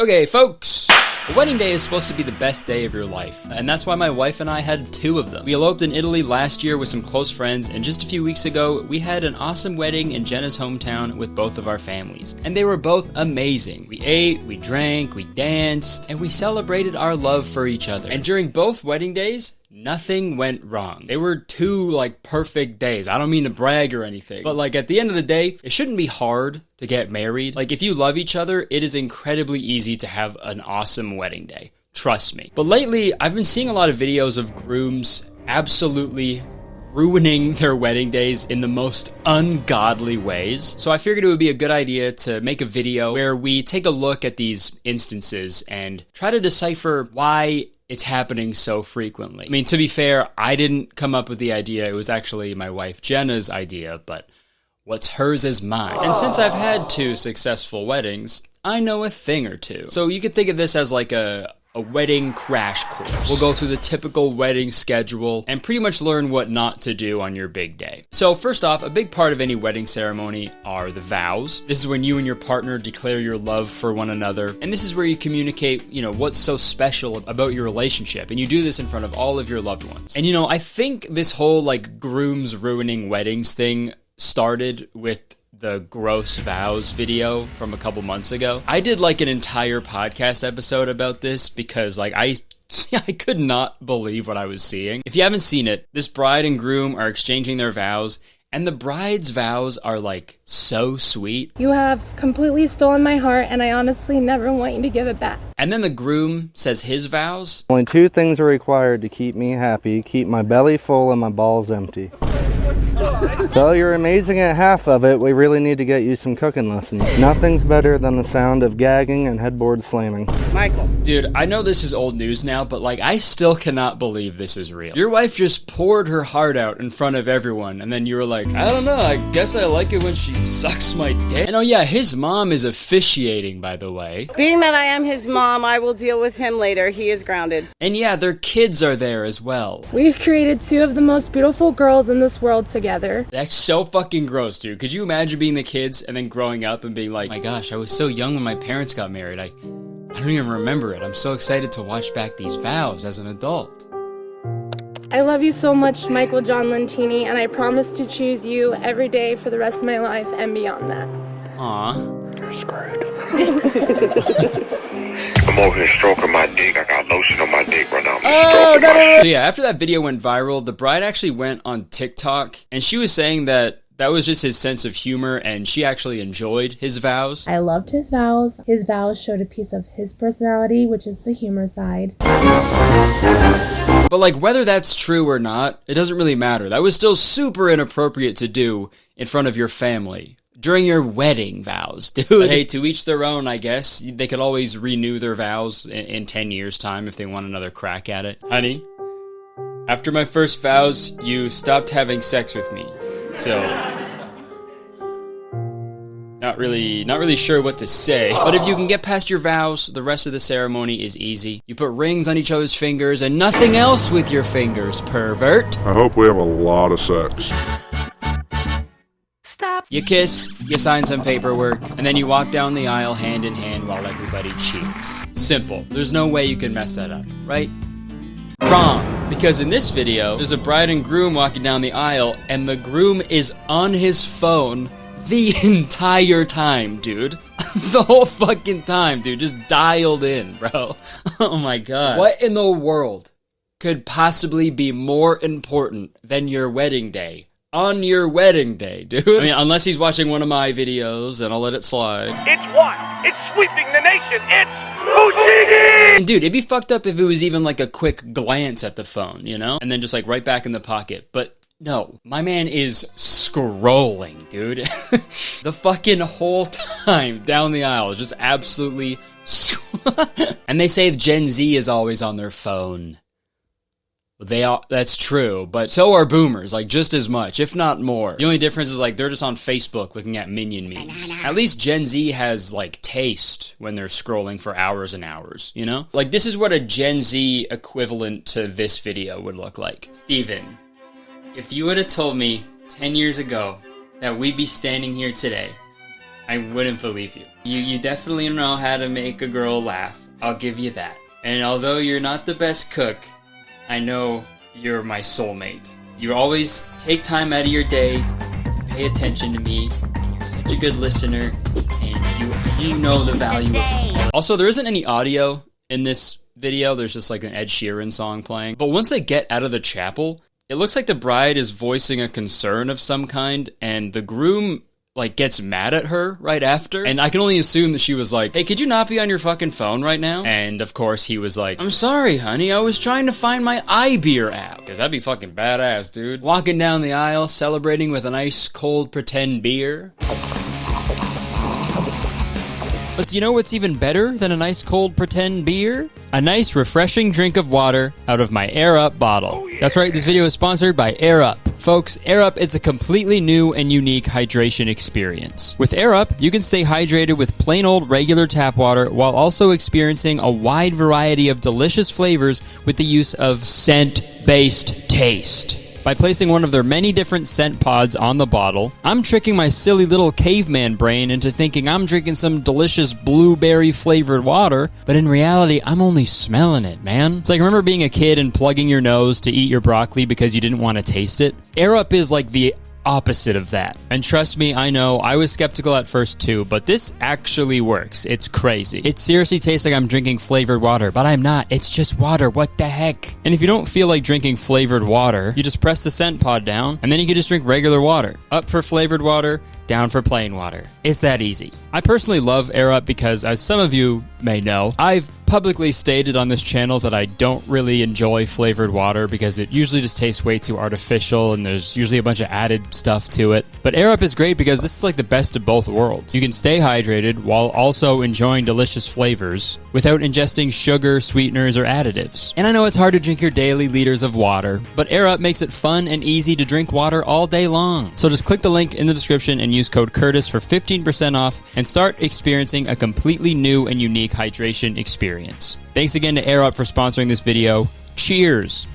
Okay, folks, a wedding day is supposed to be the best day of your life, and that's why my wife and I had 2 of them. We eloped in Italy last year with some close friends, and just a few weeks ago, we had an awesome wedding in Jenna's hometown with both of our families, and they were both amazing. We ate, we drank, we danced, and we celebrated our love for each other. And during both wedding days, nothing went wrong. They were 2, perfect days. I don't mean to brag or anything, but, at the end of the day, it shouldn't be hard to get married. If you love each other, it is incredibly easy to have an awesome wedding day. Trust me. But lately, I've been seeing a lot of videos of grooms absolutely ruining their wedding days in the most ungodly ways. So I figured it would be a good idea to make a video where we take a look at these instances and try to decipher why it's happening so frequently. I mean, to be fair, I didn't come up with the idea. It was actually my wife Jenna's idea, but what's hers is mine. And since I've had 2 successful weddings, I know a thing or two. So you could think of this as a wedding crash course. We'll go through the typical wedding schedule and pretty much learn what not to do on your big day. So first off, a big part of any wedding ceremony are the vows. This is when you and your partner declare your love for one another. And this is where you communicate, what's so special about your relationship. And you do this in front of all of your loved ones. And I think this whole grooms ruining weddings thing started with the gross vows video from a couple months ago. I did an entire podcast episode about this because I could not believe what I was seeing. If you haven't seen it, this bride and groom are exchanging their vows, and the bride's vows are so sweet. You have completely stolen my heart, and I honestly never want you to give it back. And then the groom says his vows. Only 2 things are required to keep me happy: keep my belly full and my balls empty. Though you're amazing at half of it, we really need to get you some cooking lessons. Nothing's better than the sound of gagging and headboard slamming. Michael. Dude, I know this is old news now, but I still cannot believe this is real. Your wife just poured her heart out in front of everyone, and then you were like, I don't know, I guess I like it when she sucks my dick. And oh yeah, his mom is officiating, by the way. Being that I am his mom, I will deal with him later. He is grounded. And yeah, their kids are there as well. We've created 2 of the most beautiful girls in this world together. That's so fucking gross, dude. Could you imagine being the kids and then growing up and being like, my gosh, I was so young when my parents got married. I don't even remember it. I'm so excited to watch back these vows as an adult. I love you so much, Michael John Lentini, and I promise to choose you every day for the rest of my life and beyond that. Aw. You're screwed. I'm over here stroking my dick. I got lotion on my dick right now. So yeah, after that video went viral, the bride actually went on TikTok, and she was saying that was just his sense of humor, and she actually enjoyed his vows. I loved his vows. His vows showed a piece of his personality, which is the humor side. But whether that's true or not, it doesn't really matter. That was still super inappropriate to do in front of your family. During your wedding vows, dude. But hey, to each their own, I guess. They could always renew their vows in 10 years' time if they want another crack at it. Honey, after my first vows, you stopped having sex with me. So, not really sure what to say. But if you can get past your vows, the rest of the ceremony is easy. You put rings on each other's fingers and nothing else with your fingers, pervert. I hope we have a lot of sex. Stop. You kiss, you sign some paperwork, and then you walk down the aisle hand in hand while everybody cheers. Simple. There's no way you can mess that up, right? Wrong. Because in this video, there's a bride and groom walking down the aisle, and the groom is on his phone the entire time, dude. The whole fucking time, dude. Just dialed in, bro. Oh my god. What in the world could possibly be more important than your wedding day? On your wedding day, dude. I mean, unless he's watching one of my videos, then I'll let it slide. It's wild. It's sweeping the nation. It's Fushigi! And dude, it'd be fucked up if it was even a quick glance at the phone, and then just right back in the pocket. But no, my man is scrolling, dude. The fucking whole time down the aisle, just absolutely. And they say Gen Z is always on their phone. They are, that's true, but so are boomers, just as much, if not more. The only difference is they're just on Facebook looking at Minion memes. At least Gen Z has taste when they're scrolling for hours and hours, This is what a Gen Z equivalent to this video would look like. Steven, if you would have told me 10 years ago that we'd be standing here today, I wouldn't believe you. You definitely know how to make a girl laugh. I'll give you that. And although you're not the best cook, I know you're my soulmate. You always take time out of your day to pay attention to me. And you're such a good listener, and you know the value of it. Also, there isn't any audio in this video. There's just like an Ed Sheeran song playing. But once they get out of the chapel, it looks like the bride is voicing a concern of some kind, and the groom like gets mad at her right after. And I can only assume that she was like, hey, could you not be on your fucking phone right now? And of course he was like, I'm sorry, honey, I was trying to find my iBeer app. Because that'd be fucking badass, dude. Walking down the aisle, celebrating with an ice cold pretend beer. But do you know what's even better than a nice cold pretend beer? A nice refreshing drink of water out of my Air Up bottle. Oh, yeah. That's right, this video is sponsored by Air Up. Folks, Air Up is a completely new and unique hydration experience. With Air Up, you can stay hydrated with plain old regular tap water while also experiencing a wide variety of delicious flavors with the use of scent-based taste. By placing one of their many different scent pods on the bottle, I'm tricking my silly little caveman brain into thinking I'm drinking some delicious blueberry flavored water, but in reality, I'm only smelling it, man. It's like, remember being a kid and plugging your nose to eat your broccoli because you didn't want to taste it? Air Up is like the opposite of that. And trust me, I know, I was skeptical at first too, but this actually works. It's crazy. It seriously tastes like I'm drinking flavored water, but I'm not. It's just water. What the heck? And if you don't feel like drinking flavored water, you just press the scent pod down, and then you can just drink regular water. Up for flavored water, down for plain water. It's that easy. I personally love Air Up because, as some of you may know, I've publicly stated on this channel that I don't really enjoy flavored water because it usually just tastes way too artificial and there's usually a bunch of added stuff to it. But Air Up is great because this is like the best of both worlds. You can stay hydrated while also enjoying delicious flavors without ingesting sugar, sweeteners, or additives. And I know it's hard to drink your daily liters of water, but Air Up makes it fun and easy to drink water all day long. So just click the link in the description and use code Kurtis for 15% off and start experiencing a completely new and unique hydration experience. Thanks again to Air Up for sponsoring this video. Cheers!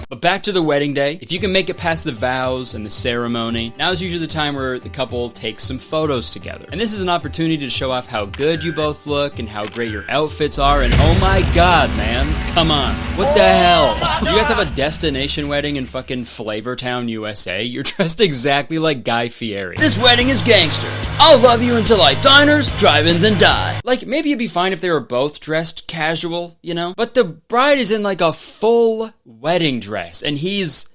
But back to the wedding day. If you can make it past the vows and the ceremony, now is usually the time where the couple takes some photos together. And this is an opportunity to show off how good you both look and how great your outfits are. And oh my god, man, come on. What the hell? Do you guys have a destination wedding in fucking Flavortown, USA? You're dressed exactly like Guy Fieri. This wedding is gangster. I'll love you until I diners, drive-ins, and die. Like, maybe it'd be fine if they were both dressed casual, you know? But the bride is in like a full wedding dress, and he's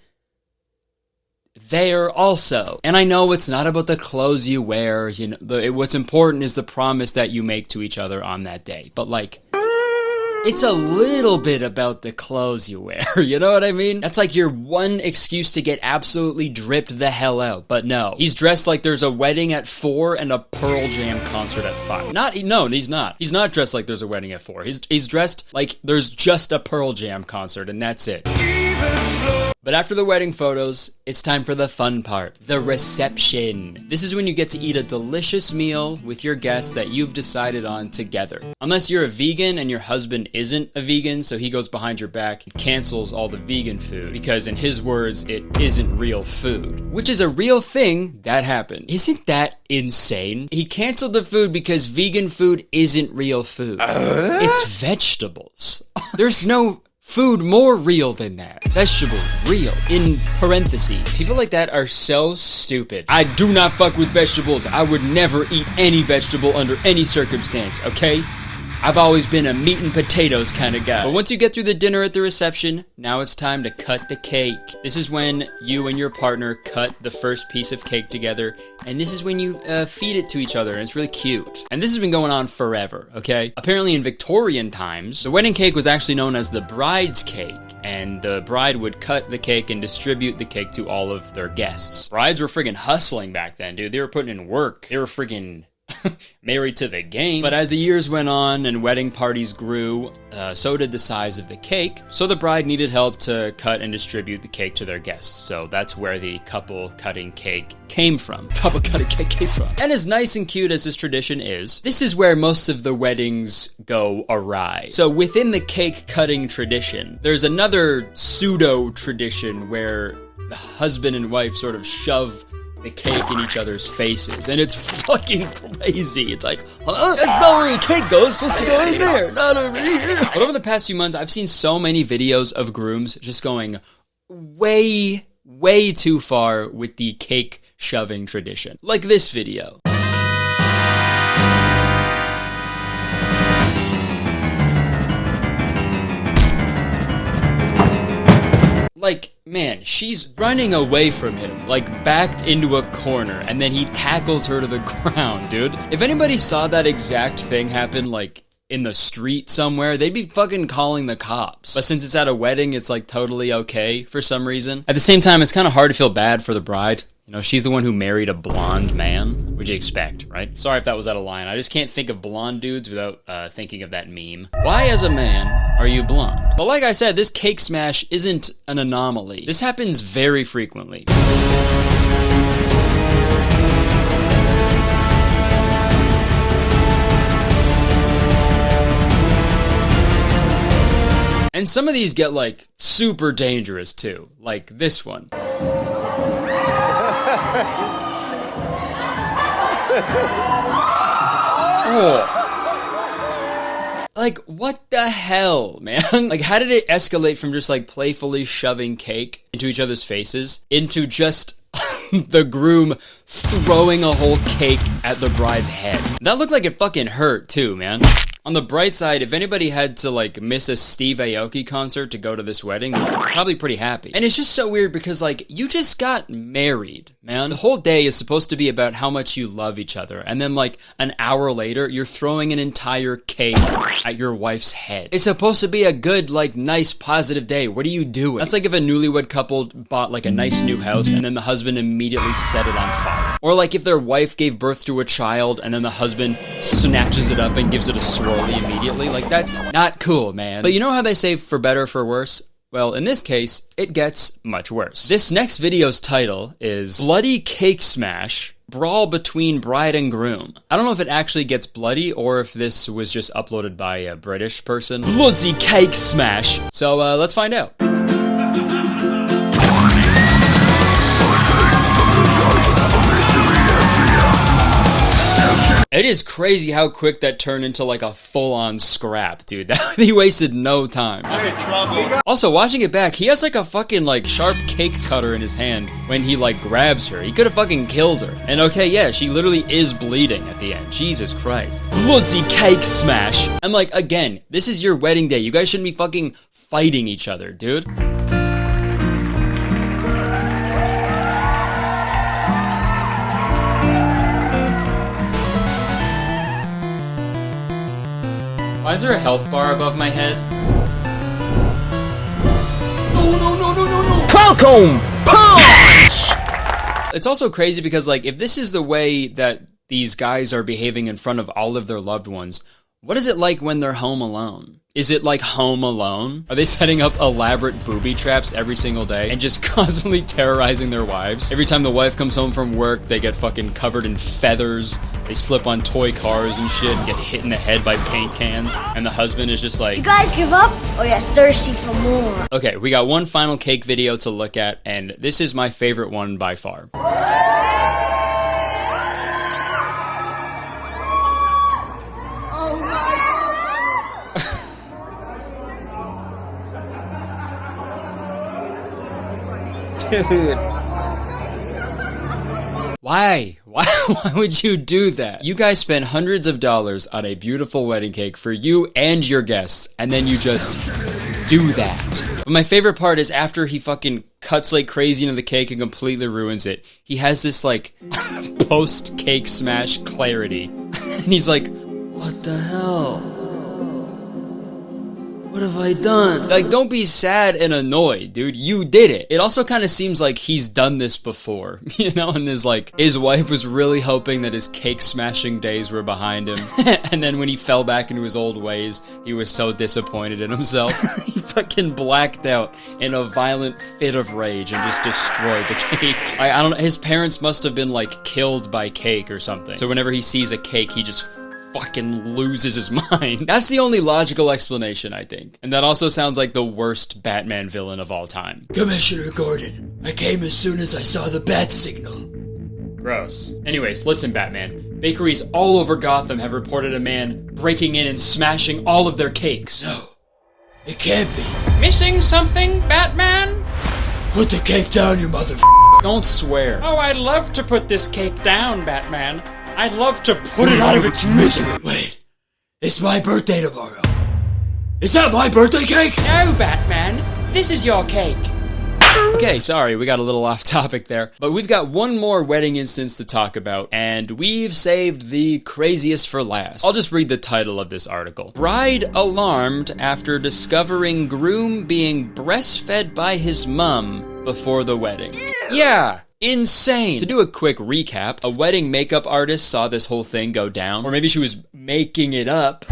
there also. And I know it's not about the clothes you wear, you know, what's important is the promise that you make to each other on that day. But like, it's a little bit about the clothes you wear, you know what I mean? That's like your one excuse to get absolutely dripped the hell out. But no, he's dressed like there's a wedding at 4 and a Pearl Jam concert at 5. No, he's not. He's not dressed like there's a wedding at 4. He's dressed like there's just a Pearl Jam concert and that's it. But after the wedding photos, it's time for the fun part, the reception. This is when you get to eat a delicious meal with your guests that you've decided on together. Unless you're a vegan and your husband isn't a vegan, so he goes behind your back and cancels all the vegan food, because in his words, it isn't real food. Which is a real thing that happened. Isn't that insane? He canceled the food because vegan food isn't real food. It's vegetables. There's no food more real than that. Vegetables, real, in parentheses. People like that are so stupid. I do not fuck with vegetables. I would never eat any vegetable under any circumstance, okay? I've always been a meat and potatoes kind of guy. But once you get through the dinner at the reception, now it's time to cut the cake. This is when you and your partner cut the first piece of cake together, and this is when you feed it to each other, and it's really cute. And this has been going on forever, okay? Apparently in Victorian times, the wedding cake was actually known as the bride's cake, and the bride would cut the cake and distribute the cake to all of their guests. Brides were friggin' hustling back then, dude. They were putting in work. They were friggin' married to the game. But as the years went on and wedding parties grew, so did the size of the cake. So the bride needed help to cut and distribute the cake to their guests. So that's where the couple cutting cake came from. And as nice and cute as this tradition is, this is where most of the weddings go awry. So within the cake cutting tradition, there's another pseudo tradition where the husband and wife sort of shove the cake in each other's faces, and it's fucking crazy. It's like, huh? That's not where the cake goes. It's supposed to go in there, not over here. But over the past few months, I've seen so many videos of grooms just going way too far with the cake shoving tradition. Like this video. Like, man, she's running away from him, like backed into a corner, and then he tackles her to the ground, dude. If anybody saw that exact thing happen, like, in the street somewhere, they'd be fucking calling the cops. But since it's at a wedding, it's like totally okay for some reason. At the same time, it's kind of hard to feel bad for the bride. You know, she's the one who married a blonde man. What'd you expect, right? Sorry if that was out of line. I just can't think of blonde dudes without thinking of that meme. Why, as a man, are you blonde? But like I said, this cake smash isn't an anomaly. This happens very frequently. And some of these get, like, super dangerous, too. Like this one. Oh. Like, what the hell, man? Like, how did it escalate from just, like, playfully shoving cake into each other's faces into just the groom throwing a whole cake at the bride's head? That looked like it fucking hurt, too, man. On the bright side, if anybody had to, like, miss a Steve Aoki concert to go to this wedding, they're probably pretty happy. And it's just so weird because, like, you just got married, man. The whole day is supposed to be about how much you love each other. And then, like, an hour later, you're throwing an entire cake at your wife's head. It's supposed to be a good, like, nice, positive day. What are you doing? That's like if a newlywed couple bought, like, a nice new house and then the husband immediately set it on fire. Or, like, if their wife gave birth to a child and then the husband snatches it up and gives it a swirly immediately. Like, that's not cool, man. But you know how they say for better, for worse? Well, in this case, it gets much worse. This next video's title is Bloody Cake Smash, Brawl Between Bride and Groom. I don't know if it actually gets bloody or if this was just uploaded by a British person. Bloody Cake Smash. So, let's find out. It is crazy how quick that turned into like a full-on scrap, dude. He wasted no time. Also, watching it back, he has like a fucking like sharp cake cutter in his hand when he like grabs her. He could have fucking killed her. And okay, yeah, she literally is bleeding at the end. Jesus Christ. Bloody cake smash. I'm like, again, this is your wedding day. You guys shouldn't be fucking fighting each other, dude. Why is there a health bar above my head? No. Falcon punch! It's also crazy because, like, if this is the way that these guys are behaving in front of all of their loved ones, what is it like when they're home alone? Is it like Home Alone? Are they setting up elaborate booby traps every single day and just constantly terrorizing their wives? Every time the wife comes home from work, they get fucking covered in feathers. They slip on toy cars and shit and get hit in the head by paint cans. And the husband is just like, you guys give up or you're thirsty for more? Okay, we got one final cake video to look at, and this is my favorite one by far. Dude. Why? Why would you do that? You guys spent hundreds of dollars on a beautiful wedding cake for you and your guests, and then you just do that. But my favorite part is after he fucking cuts like crazy into the cake and completely ruins it, he has this like post-cake smash clarity. And he's like, what the hell? What have I done? Like, don't be sad and annoyed, dude. You did it. It also kind of seems like he's done this before, you know? And his wife was really hoping that his cake smashing days were behind him. And then when he fell back into his old ways, he was so disappointed in himself. He fucking blacked out in a violent fit of rage and just destroyed the cake. I don't know. His parents must have been like killed by cake or something. So whenever he sees a cake, he just fucking loses his mind. That's the only logical explanation, I think. And that also sounds like the worst Batman villain of all time. Commissioner Gordon, I came as soon as I saw the bat signal. Gross. Anyways, listen, Batman. Bakeries all over Gotham have reported a man breaking in and smashing all of their cakes. No, it can't be. Missing something, Batman? Put the cake down, you motherfucker. Don't swear. Oh, I'd love to put this cake down, Batman. I'd love to put it out of its misery. Wait, it's my birthday tomorrow. Is that my birthday cake? No, Batman. This is your cake. Okay, sorry, we got a little off topic there. But we've got one more wedding instance to talk about, and we've saved the craziest for last. I'll just read the title of this article. Bride alarmed after discovering groom being breastfed by his mum before the wedding. Yeah. Insane! To do a quick recap, a wedding makeup artist saw this whole thing go down, or maybe she was making it up.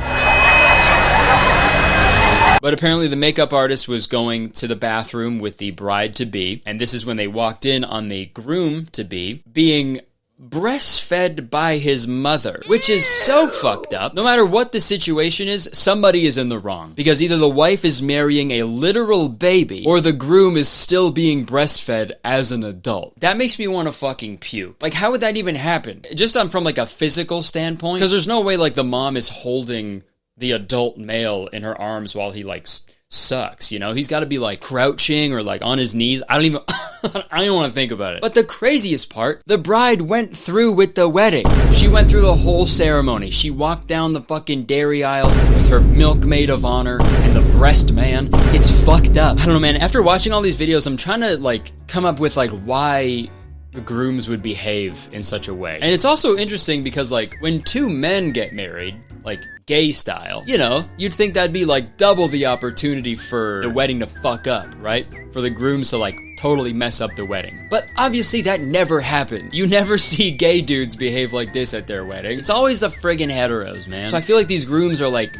But apparently the makeup artist was going to the bathroom with the bride-to-be, and this is when they walked in on the groom-to-be being breastfed by his mother, which is so fucked up. No matter what the situation is, somebody is in the wrong. Because either the wife is marrying a literal baby, or the groom is still being breastfed as an adult. That makes me want to fucking puke. Like, how would that even happen? Just from like a physical standpoint? Because there's no way like the mom is holding the adult male in her arms while he like sucks, you know? He's got to be like crouching or like on his knees. I don't want to think about it. But the craziest part, the bride went through with the wedding. She went through the whole ceremony. She walked down the fucking dairy aisle with her milkmaid of honor and the breast man. It's fucked up. I don't know, man. After watching all these videos, I'm trying to like come up with like why the grooms would behave in such a way. And it's also interesting because like when two men get married, like gay style, you know, you'd think that'd be like double the opportunity for the wedding to fuck up, right? For the grooms to like totally mess up the wedding. But obviously that never happened. You never see gay dudes behave like this at their wedding. It's always the friggin' heteros, man. So I feel like these grooms are like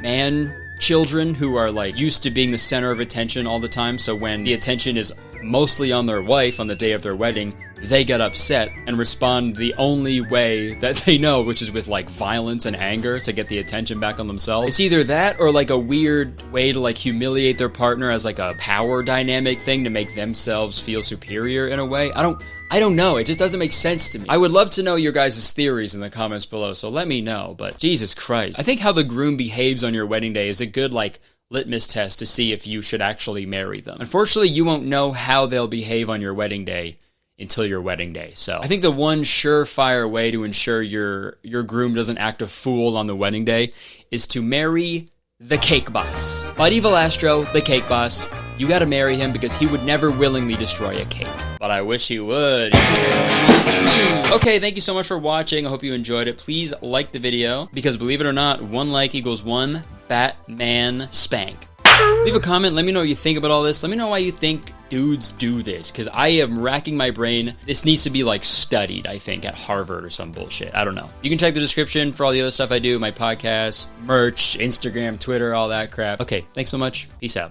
children who are like used to being the center of attention all the time, so when the attention is mostly on their wife on the day of their wedding, they get upset and respond the only way that they know, which is with like violence and anger to get the attention back on themselves. It's either that or like a weird way to like humiliate their partner as like a power dynamic thing to make themselves feel superior in a way. I don't know. It just doesn't make sense to me. I would love to know your guys' theories in the comments below, so let me know. But Jesus Christ. I think how the groom behaves on your wedding day is a good, like, litmus test to see if you should actually marry them. Unfortunately, you won't know how they'll behave on your wedding day until your wedding day. So I think the one surefire way to ensure your groom doesn't act a fool on the wedding day is to marry the cake boss. Buddy Valastro, the cake boss. You gotta marry him because he would never willingly destroy a cake. But I wish he would. Okay, thank you so much for watching. I hope you enjoyed it. Please like the video because believe it or not, one like equals one Batman spank. Leave a comment. Let me know what you think about all this. Let me know why you think dudes do this, because I am racking my brain. This needs to be like studied, I think, at Harvard or some bullshit. I don't know. You can check the description for all the other stuff I do, my podcast, merch, Instagram, Twitter, all that crap. Okay, thanks so much. Peace out.